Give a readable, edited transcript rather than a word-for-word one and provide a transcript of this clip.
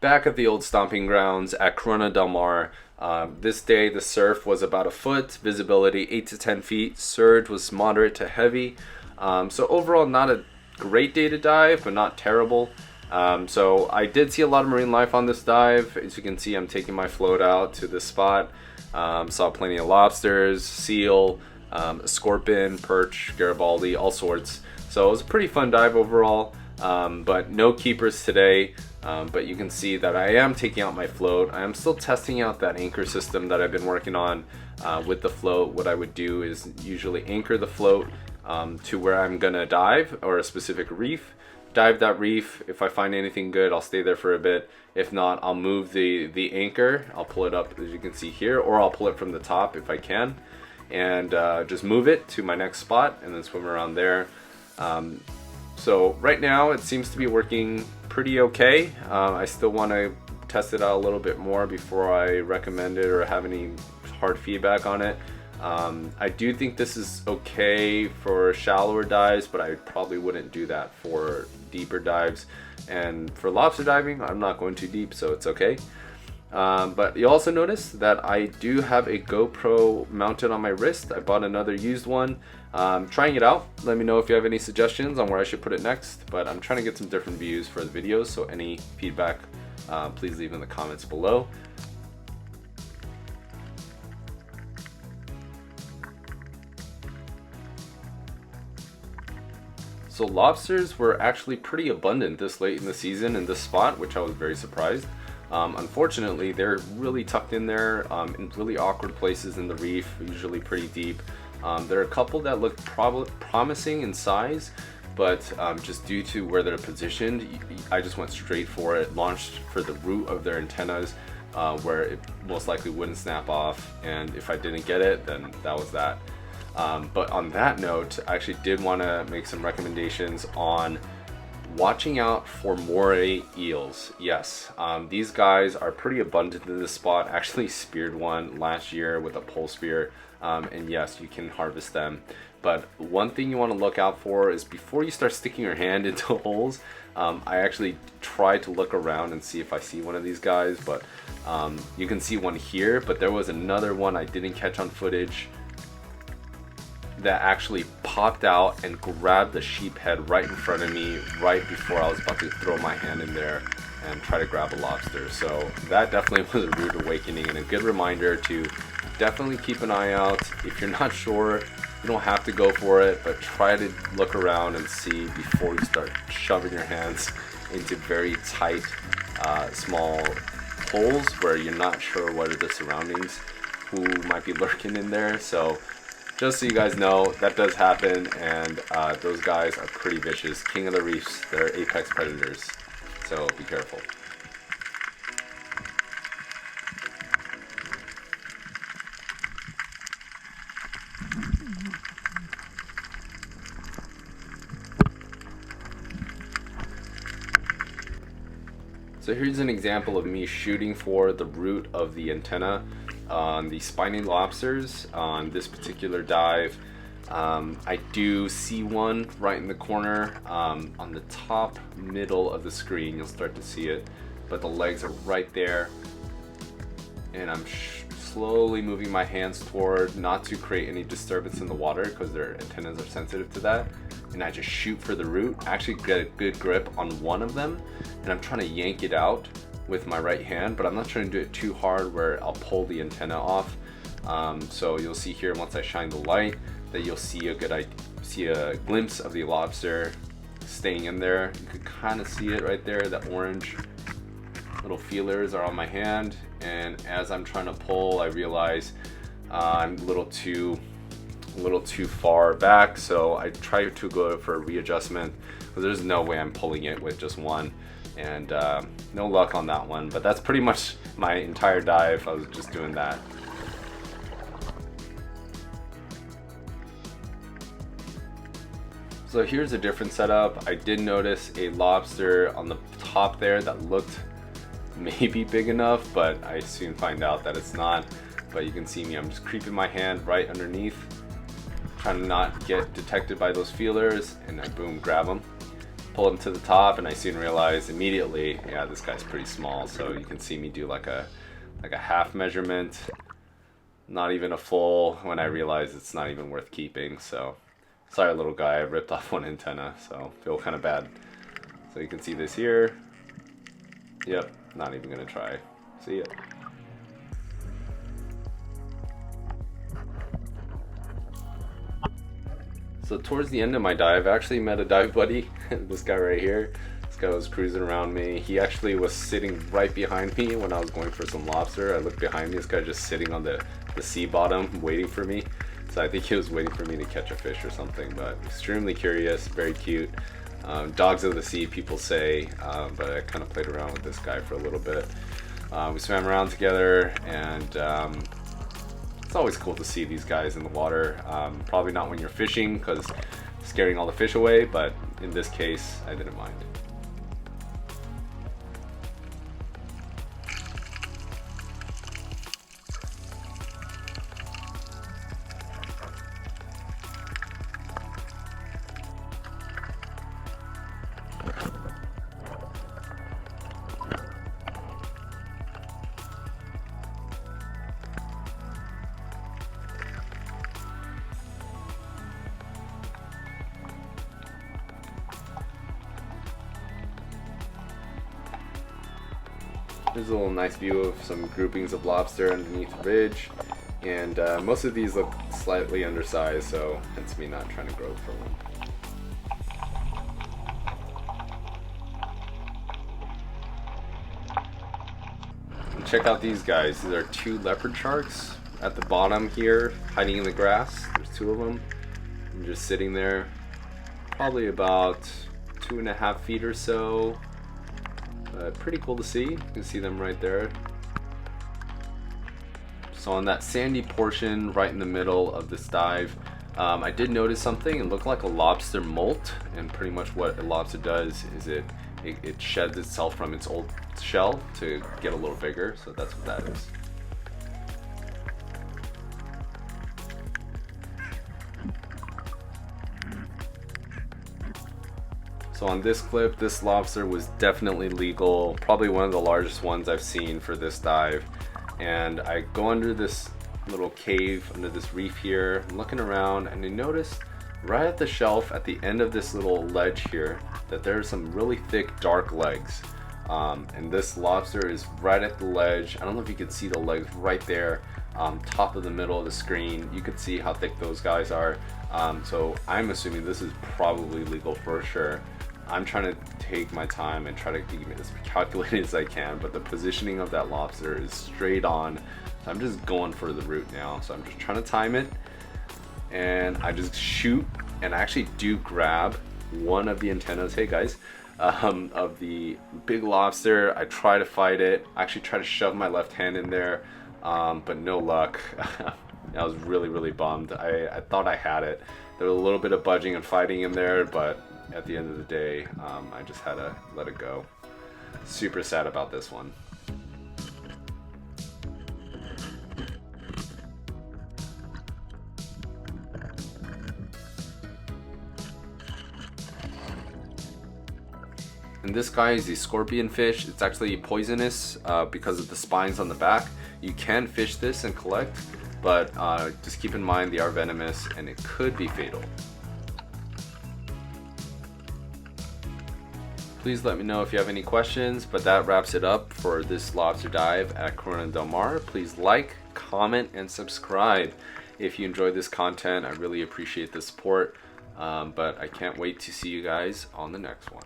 Back at the old stomping grounds at Corona del Mar. This day the surf was about a foot, visibility 8 to 10 feet, surge was moderate to heavy. So overall not a great day to dive, but not terrible. So I did see a lot of marine life on this dive. As you can see, I'm taking my float out to this spot. Saw plenty of lobsters, seal, scorpion, perch, Garibaldi, all sorts. So it was a pretty fun dive overall, but no keepers today. But you can see that I am taking out my float. I am still testing out that anchor system that I've been working on with the float. What I would do is usually anchor the float to where I'm gonna dive, or a specific reef. Dive that reef. If I find anything good, I'll stay there for a bit. If not, I'll move the anchor. I'll pull it up, as you can see here, or I'll pull it from the top if I can, and just move it to my next spot and then swim around there. So right now it seems to be working pretty okay. I still want to test it out a little bit more before I recommend it or have any hard feedback on it. I do think this is okay for shallower dives, but I probably wouldn't do that for deeper dives. And for lobster diving, I'm not going too deep, so it's okay. But you also notice that I do have a GoPro mounted on my wrist. I bought another used one. Trying it out. Let me know if you have any suggestions on where I should put it next, but I'm trying to get some different views for the videos, so any feedback, please leave in the comments below. So lobsters were actually pretty abundant this late in the season in this spot, which I was very surprised. Unfortunately, they're really tucked in there in really awkward places in the reef, usually pretty deep. There are a couple that look promising in size, but just due to where they're positioned, I just went straight for it, launched for the root of their antennas, where it most likely wouldn't snap off, and if I didn't get it, then that was that. But on that note, I actually did want to make some recommendations on watching out for Moray eels. Yes, these guys are pretty abundant in this spot. Actually speared one last year with a pole spear, and yes, you can harvest them. But one thing you want to look out for is before you start sticking your hand into holes, I actually tried to look around and see if I see one of these guys, but you can see one here, but there was another one I didn't catch on footage that actually popped out and grabbed the sheephead right in front of me right before I was about to throw my hand in there and try to grab a lobster. So that definitely was a rude awakening and a good reminder to definitely keep an eye out. If you're not sure, you don't have to go for it, but try to look around and see before you start shoving your hands into very tight, small holes where you're not sure what are the surroundings, who might be lurking in there. So just so you guys know, that does happen, and those guys are pretty vicious. King of the reefs, they're apex predators, so be careful. So here's an example of me shooting for the root of the antenna on the spiny lobsters on this particular dive. I do see one right in the corner on the top middle of the screen. You'll start to see it, but the legs are right there, and I'm slowly moving my hands toward, not to create any disturbance in the water because their antennas are sensitive to that, and I just shoot for the root. I actually get a good grip on one of them, and I'm trying to yank it out with my right hand, but I'm not trying to do it too hard where I'll pull the antenna off. So you'll see here, once I shine the light, that you'll see a glimpse of the lobster staying in there. You could kind of see it right there. The orange little feelers are on my hand, and as I'm trying to pull, I realize I'm a little too far back, so I try to go for a readjustment because there's no way I'm pulling it with just one, and no luck on that one. But that's pretty much my entire dive. I was just doing that. So here's a different setup. I did notice a lobster on the top there that looked maybe big enough, but I soon find out that it's not. But you can see me, I'm just creeping my hand right underneath, trying to not get detected by those feelers, and I boom, grab them. pull him to the top, and I soon realized immediately, yeah, this guy's pretty small. So you can see me do like a half measurement, not even a full, when I realize it's not even worth keeping. So sorry, little guy, I ripped off one antenna, so feel kind of bad. So you can see this here. Yep, not even gonna try. See ya. So towards the end of my dive, I actually met a dive buddy, this guy right here. This guy was cruising around me. He actually was sitting right behind me when I was going for some lobster. I looked behind me, this guy just sitting on the sea bottom waiting for me. So I think he was waiting for me to catch a fish or something, but extremely curious, very cute. Dogs of the sea, people say, but I kind of played around with this guy for a little bit. We swam around together, and it's always cool to see these guys in the water. Probably not when you're fishing, because scaring all the fish away, but in this case, I didn't mind. There's a little nice view of some groupings of lobster underneath the ridge, and most of these look slightly undersized, so hence me not trying to grow for one. And check out these guys. These are 2 leopard sharks at the bottom here, hiding in the grass. There's 2 of them. I'm just sitting there, probably about 2.5 feet or so. Pretty cool to see. You can see them right there. So on that sandy portion right in the middle of this dive, I did notice something. It looked like a lobster molt, and pretty much what a lobster does is it sheds itself from its old shell to get a little bigger. So that's what that is. So on this clip, this lobster was definitely legal, probably one of the largest ones I've seen for this dive. And I go under this little cave, under this reef here, I'm looking around, and I notice right at the shelf at the end of this little ledge here that there's some really thick dark legs. And this lobster is right at the ledge. I don't know if you can see the legs right there, top of the middle of the screen. You can see how thick those guys are. So I'm assuming this is probably legal for sure. I'm trying to take my time and try to keep it as calculated as I can, but the positioning of that lobster is straight on. So I'm just going for the root now. So I'm just trying to time it, and I just shoot, and I actually do grab one of the antennas, hey guys, of the big lobster. I try to fight it. I actually try to shove my left hand in there, but no luck. I was really bummed. I thought I had it. There was a little bit of budging and fighting in there, but at the end of the day, I just had to let it go. Super sad about this one. And this guy is the scorpionfish. It's actually poisonous because of the spines on the back. You can fish this and collect, but just keep in mind they are venomous and it could be fatal. Please let me know if you have any questions, but that wraps it up for this lobster dive at Corona del Mar. Please like, comment, and subscribe if you enjoyed this content. I really appreciate the support, but I can't wait to see you guys on the next one.